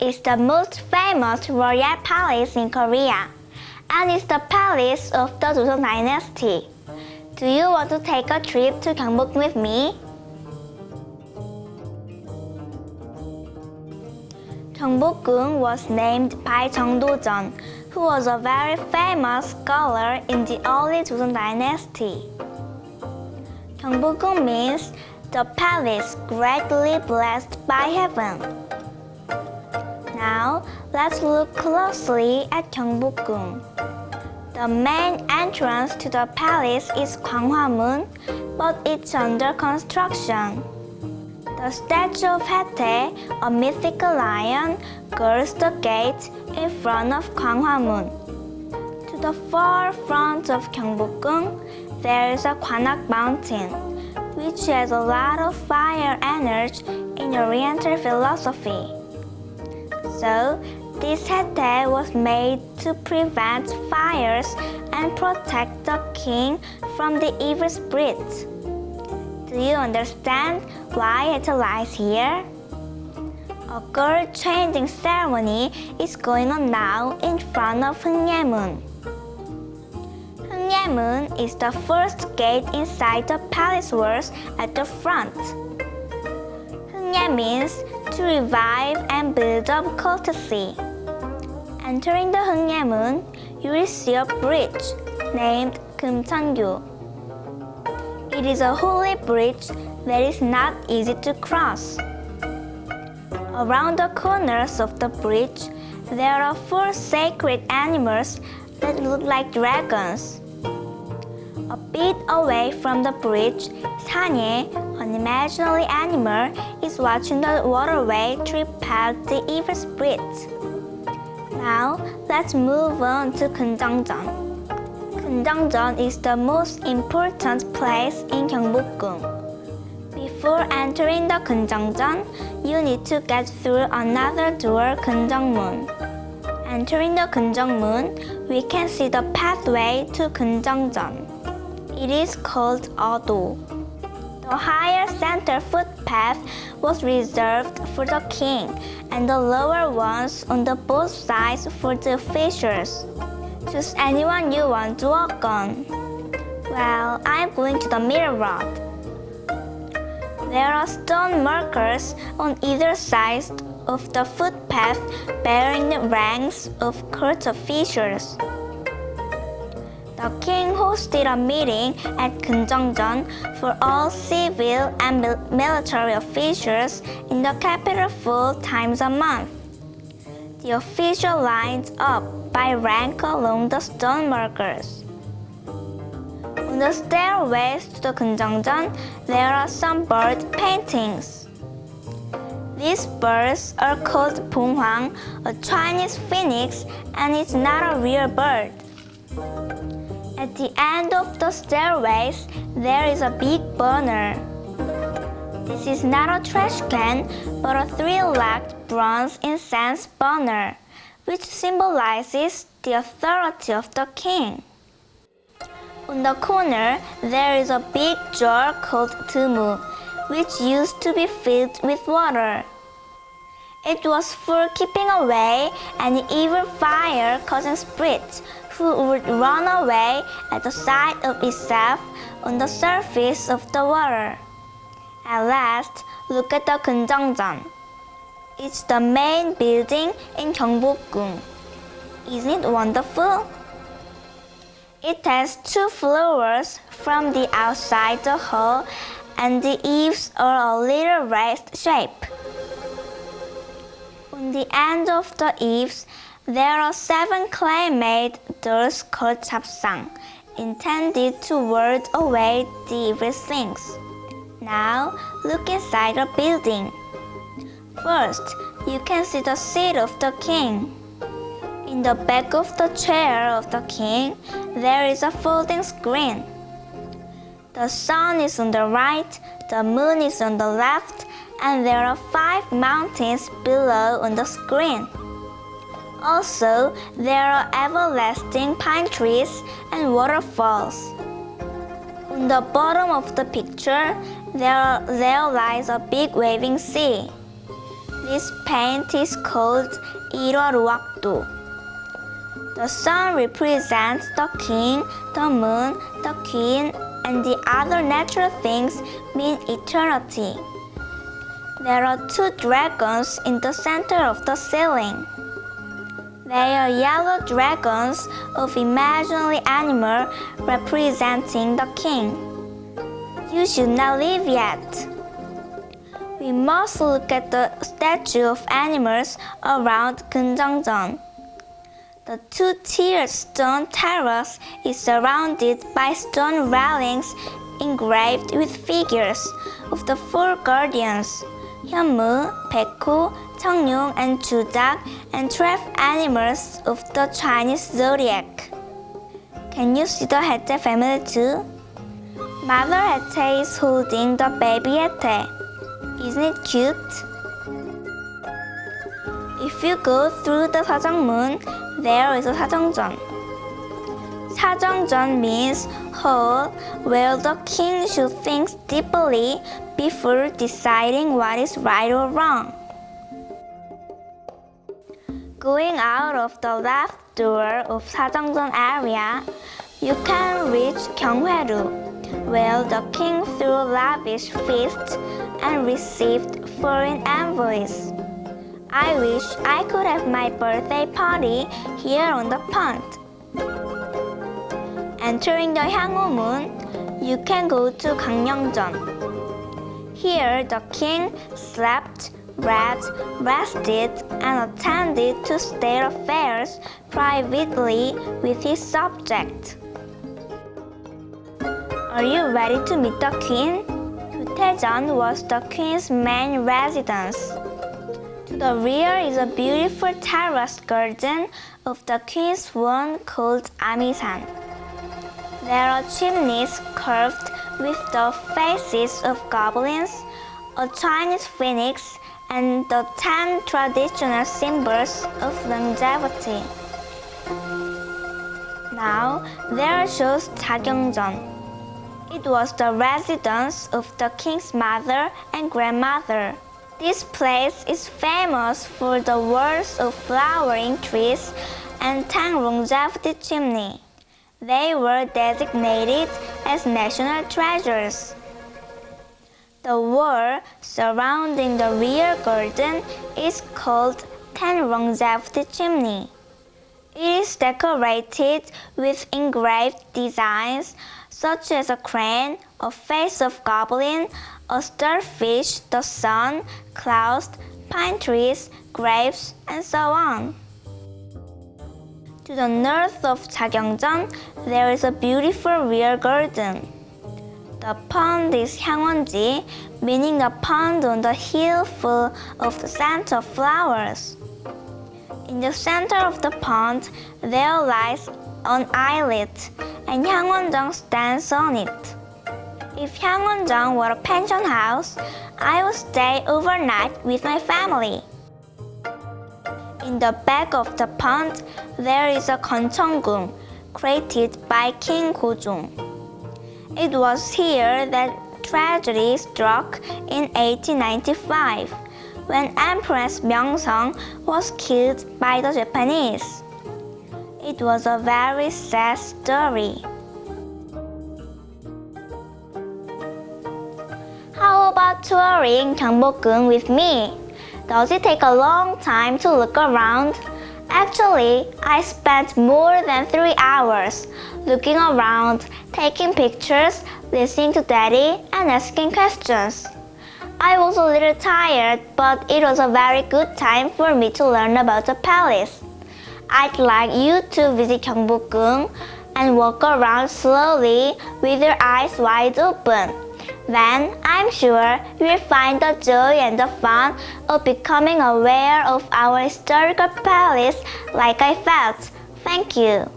is the most famous royal palace in Korea, and is the palace of the Joseon dynasty. Do you want to take a trip to Gyeongbokgung with me? Gyeongbokgung was named by Jeong Do-jeon, who was a very famous scholar in the early Joseon dynasty. Gyeongbokgung means the palace greatly blessed by heaven. Now, let's look closely at Gyeongbokgung. The main entrance to the palace is Gwanghwamun, but it's under construction. The statue of Haetae, a mythical lion, guards the gate in front of Gwanghwamun. To the far front of Gyeongbokgung, there is a Gwanak mountain, which has a lot of fire energy in Oriental philosophy. So, this Haetae was made to prevent fires and protect the king from the evil spirits. Do you understand why Haetae lies here? A girl changing ceremony is going on now in front of Hungyemun. Hungyemun is the first gate inside the palace walls at the front. Hungye means to revive and build up courtesy. Entering the Hungyemun, you will see a bridge named KIM So-HYEON. It is a holy bridge that is not easy to cross. Around the corners of the bridge, there are 4 sacred animals that look like dragons. A bit away from the bridge, Sanye, an imaginary animal, is watching the waterway to repel the evil spirits. Now, let's move on to Gyeongbokgung. Gyeongbokgung is the most important place in Gyeongbokgung. Before entering the Gyeongbokgung, you need to get through another door, Gyeongbokgung. Entering the Gyeongbokgung, we can see the pathway to Gyeongbokgung. It is called Odo. The higher center footpath was reserved for the king, and the lower ones on the both sides for the officials. Choose anyone you want to walk on. Well, I'm going to the middle road. There are stone markers on either side of the footpath bearing the ranks of court officials. The king hosted a meeting at Gyeongbokgung for all civil and military officials in the capital 4 times a month. The official lines up by rank along the stone markers. On the stairways to the Gyeongbokgung, there are some bird paintings. These birds are called Bonghwang, a Chinese phoenix, and it's not a real bird. At the end of the stairways, there is a big burner. This is not a trash can, but a 3-legged bronze incense burner, which symbolizes the authority of the king. On the corner, there is a big jar called tumu, which used to be filled with water. It was for keeping away any evil fire-causing spirits who would run away at the sight of itself on the surface of the water. At last, look at the Gyeongbokgung. It's the main building in Gyeongbokgung. Isn't it wonderful? It has 2 floors from the outside the hall, and the eaves are a little raised shape. On the end of the eaves, there are 7 clay-made doors called japsang, intended to ward away the evil things. Now, look inside the building. First, you can see the seat of the king. In the back of the chair of the king, there is a folding screen. The sun is on the right, the moon is on the left, and there are 5 mountains below on the screen. Also, there are everlasting pine trees and waterfalls. On the bottom of the picture, there lies a big waving sea. This paint is called 일월우악도. The sun represents the king, the moon, the queen, and the other natural things mean eternity. There are 2 dragons in the center of the ceiling. They are yellow dragons of imaginary animal representing the king. You should not leave yet. We must look at the statue of animals around Gyeongbokgung. The 2-tiered stone terrace is surrounded by stone railings engraved with figures of the 4 guardians, 현무, 백호, 청룡, and 주작, and 12 animals of the Chinese zodiac. Can you see the Hete family too? Mother Hete is holding the baby Hete. Isn't it cute? If you go through the 사정문, there is a 사정전. 사정전 means hall where the king should think deeply before deciding what is right or wrong. Going out of the left door of 사정전 area, you can reach 경회루, where the king threw lavish feasts and received foreign envoys. I wish I could have my birthday party here on the pond. Entering the 향호문, you can go to 강령전. Here the king slept, read, rested, and attended to state affairs privately with his subject. Are you ready to meet the queen? 규태전 was the queen's main residence. To the rear is a beautiful terraced garden of the queen's swan called 아미산. There are chimneys curved with the faces of goblins, a Chinese phoenix, and the 10 traditional symbols of longevity. Now, there shows 자경전. It was the residence of the king's mother and grandmother. This place is famous for the walls of flowering trees and 10 longevity chimney. They were designated as national treasures. The wall surrounding the rear garden is called 10 longevity chimney. It is decorated with engraved designs such as a crane, a face of goblin, a starfish, the sun, clouds, pine trees, grapes, and so on. To the north of 자경전, there is a beautiful rear garden. The pond is 향원지, meaning a pond on the hill full of the scent of flowers. In the center of the pond, there lies an islet, and 향원정 stands on it. If 향원정 were a pension house, I would stay overnight with my family. In the back of the pond, there is a 건천궁, created by King Gojong. It was here that tragedy struck in 1895, when Empress Myeongseong was killed by the Japanese. It was a very sad story. How about touring Gyeongbokgung with me? Does it take a long time to look around? Actually, I spent more than 3 hours looking around, taking pictures, listening to Daddy, and asking questions. I was a little tired, but it was a very good time for me to learn about the palace. I'd like you to visit Gyeongbokgung and walk around slowly with your eyes wide open. Then, I'm sure you'll find the joy and the fun of becoming aware of our historical palace like I felt. Thank you.